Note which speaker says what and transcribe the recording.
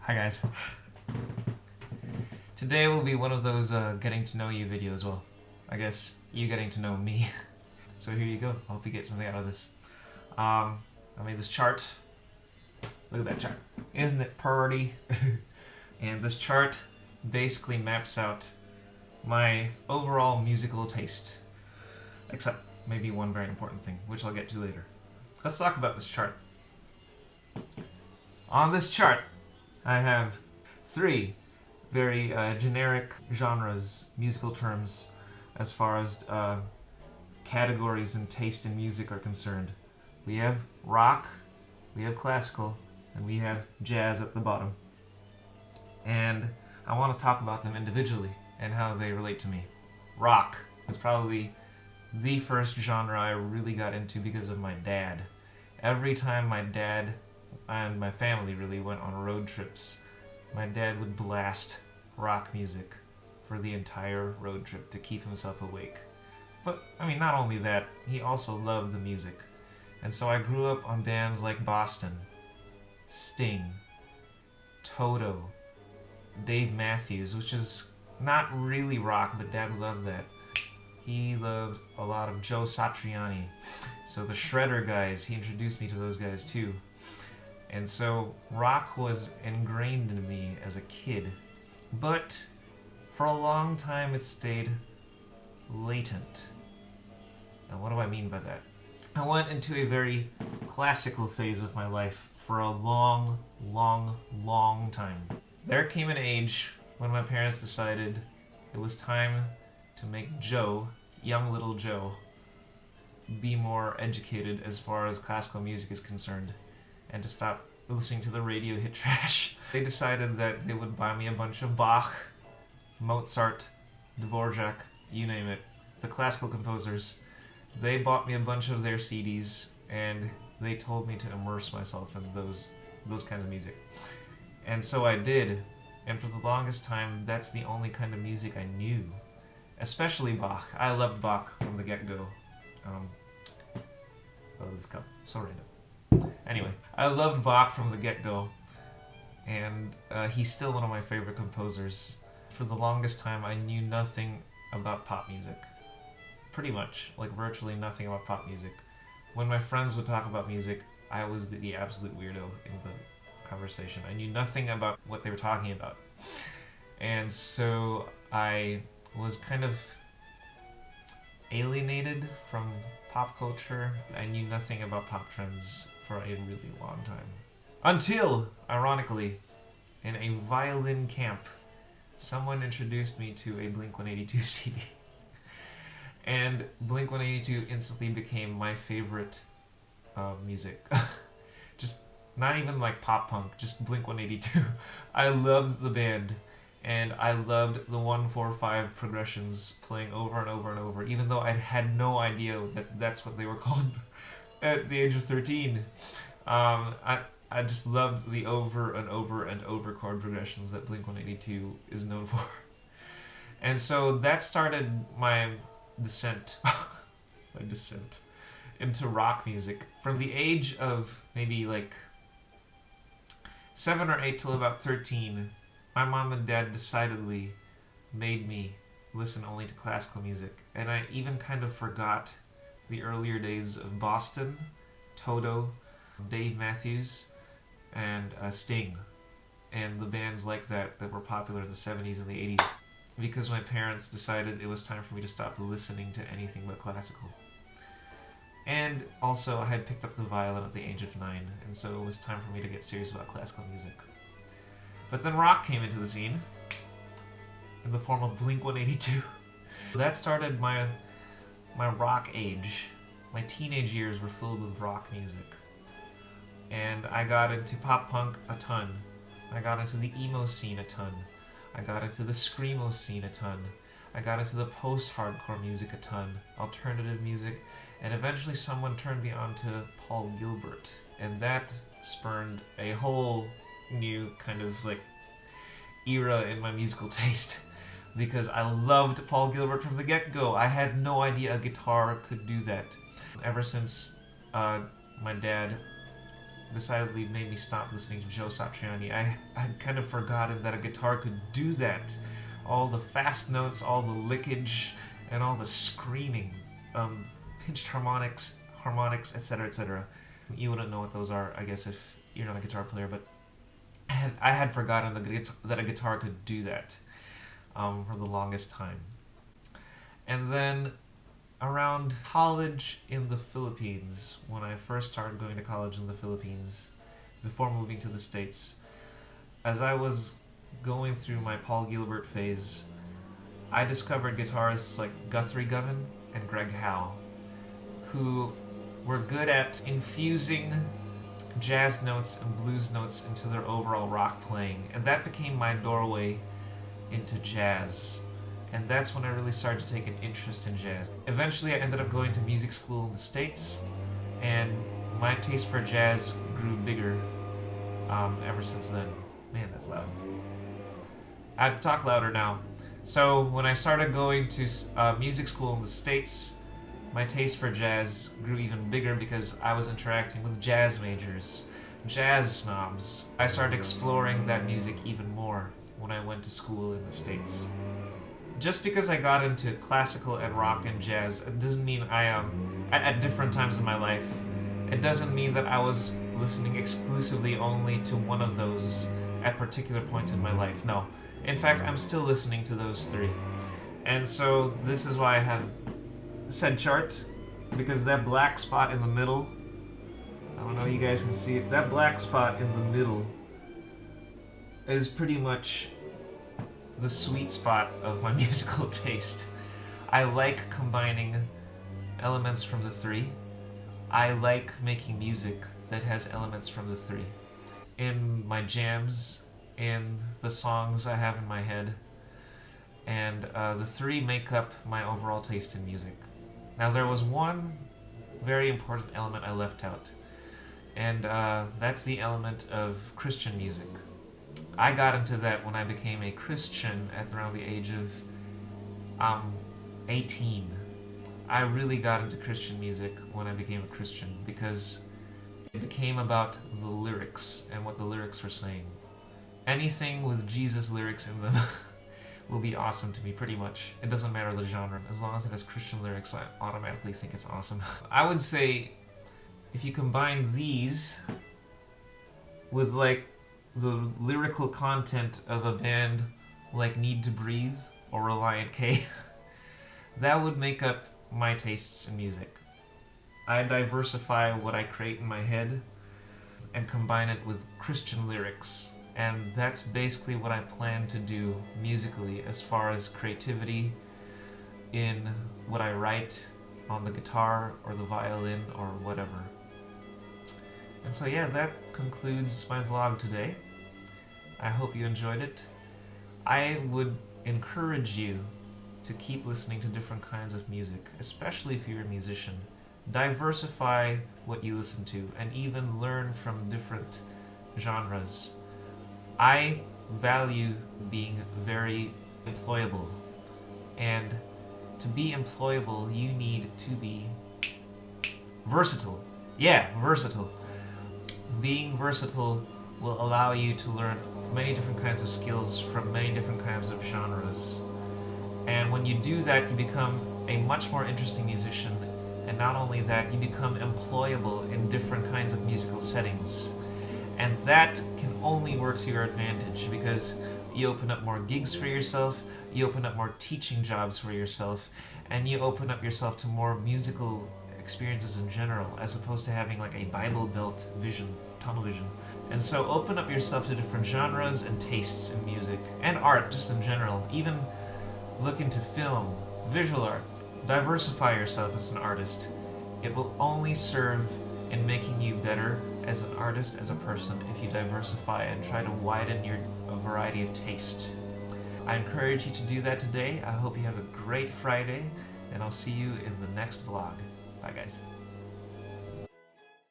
Speaker 1: Hi guys. Today will be one of those getting to know you videos. Well, I guess you getting to know me. So here you go. I hope you get something out of this. I made this chart. Look at that chart. Isn't it pretty? And this chart basically maps out my overall musical taste. Except maybe one very important thing, which I'll get to later. Let's talk about this chart. On this chart, I have three very generic genres, musical terms, as far as categories and taste in music are concerned. We have rock, we have classical, and we have jazz at the bottom. And I want to talk about them individually and how they relate to me. Rock is probably the first genre I really got into because of my dad. Every time my dad and my family really went on road trips, my dad would blast rock music for the entire road trip to keep himself awake. But, I mean, not only that, he also loved the music. And so I grew up on bands like Boston, Sting, Toto, Dave Matthews, which is not really rock, but Dad loves that. He loved a lot of Joe Satriani. So the Shredder guys, he introduced me to those guys too. And so rock was ingrained in me as a kid. But for a long time it stayed latent. And what do I mean by that? I went into a very classical phase of my life for a long, long, long time. There came an age when my parents decided it was time to make Joe, young little Joe, be more educated as far as classical music is concerned, and to stop listening to the radio hit trash. They decided that they would buy me a bunch of Bach, Mozart, Dvorak, you name it, the classical composers. They bought me a bunch of their CDs, and they told me to immerse myself in those kinds of music. And so I did, and for the longest time, that's the only kind of music I knew. Especially Bach. I loved Bach from the get-go. Oh, this cup. So random. Anyway, I loved Bach from the get-go, and he's still one of my favorite composers. For the longest time, I knew nothing about pop music. Pretty much, like virtually nothing about pop music. When my friends would talk about music, I was the absolute weirdo in the conversation. I knew nothing about what they were talking about. And so I was kind of alienated from pop culture. I knew nothing about pop trends for a really long time. Until, ironically, in a violin camp, someone introduced me to a Blink-182 CD. And Blink-182 instantly became my favorite music. Just not even like pop punk, just Blink-182. I loved the band. And I loved the 1-4-5 progressions playing over and over and over, even though I had no idea that that's what they were called at the age of 13. I just loved the over and over and over chord progressions that Blink-182 is known for. And so that started my descent, into rock music. From the age of maybe like 7 or 8 till about 13, my mom and dad decidedly made me listen only to classical music. And I even kind of forgot the earlier days of Boston, Toto, Dave Matthews, and Sting, and the bands like that were popular in the 70s and the 80s, because my parents decided it was time for me to stop listening to anything but classical. And also I had picked up the violin at the age of 9, and so it was time for me to get serious about classical music. But then rock came into the scene in the form of Blink-182. That started my rock age. My teenage years were filled with rock music. And I got into pop punk a ton. I got into the emo scene a ton. I got into the screamo scene a ton. I got into the post-hardcore music a ton. Alternative music. And eventually someone turned me on to Paul Gilbert. And that spurned a whole new kind of like era in my musical taste, because I loved Paul Gilbert from the get-go. I had no idea a guitar could do that. Ever since my dad decidedly made me stop listening to Joe Satriani. I had kind of forgotten that a guitar could do that. All the fast notes, all the lickage, and all the screaming, pitched harmonics, etc., etc. You wouldn't know what those are, I guess, if you're not a guitar player, but I had forgotten that a guitar could do that for the longest time. And then around college in the Philippines, when I first started going to college in the Philippines, before moving to the States, as I was going through my Paul Gilbert phase, I discovered guitarists like Guthrie Govan and Greg Howe, who were good at infusing jazz notes and blues notes into their overall rock playing, and that became my doorway into jazz. And that's when I really started to take an interest in jazz. Eventually I ended up going to music school in the States, and my taste for jazz grew bigger ever since then. Man, that's loud. I have to talk louder now. So when I started going to music school in the States, my taste for jazz grew even bigger because I was interacting with jazz majors, jazz snobs. I started exploring that music even more when I went to school in the States. Just because I got into classical and rock and jazz, it doesn't mean I am, at different times in my life, it doesn't mean that I was listening exclusively only to one of those at particular points in my life. No. In fact, I'm still listening to those three. And so this is why I have said chart, because that black spot in the middle, I don't know if you guys can see it, that black spot in the middle is pretty much the sweet spot of my musical taste. I like combining elements from the three. I like making music that has elements from the three. In my jams, in the songs I have in my head, and the three make up my overall taste in music. Now there was one very important element I left out, and that's the element of Christian music. I got into that when I became a Christian at around the age of 18. I really got into Christian music when I became a Christian because it became about the lyrics and what the lyrics were saying. Anything with Jesus lyrics in them will be awesome to me, pretty much. It doesn't matter the genre. As long as it has Christian lyrics, I automatically think it's awesome. I would say if you combine these with like the lyrical content of a band like Need to Breathe or Relient K, that would make up my tastes in music. I diversify what I create in my head and combine it with Christian lyrics. And that's basically what I plan to do musically as far as creativity in what I write on the guitar or the violin or whatever. And so yeah, that concludes my vlog today. I hope you enjoyed it. I would encourage you to keep listening to different kinds of music, especially if you're a musician. Diversify what you listen to and even learn from different genres. I value being very employable, and to be employable you need to be versatile. Yeah, versatile. Being versatile will allow you to learn many different kinds of skills from many different kinds of genres. And when you do that, you become a much more interesting musician, and not only that, you become employable in different kinds of musical settings. And that can only work to your advantage because you open up more gigs for yourself, you open up more teaching jobs for yourself, and you open up yourself to more musical experiences in general, as opposed to having like a Bible-built vision, tunnel vision. And so open up yourself to different genres and tastes in music, and art just in general. Even look into film, visual art. Diversify yourself as an artist. It will only serve in making you better as an artist, as a person, if you diversify and try to widen your variety of taste. I encourage you to do that today. I hope you have a great Friday, and I'll see you in the next vlog. Bye guys.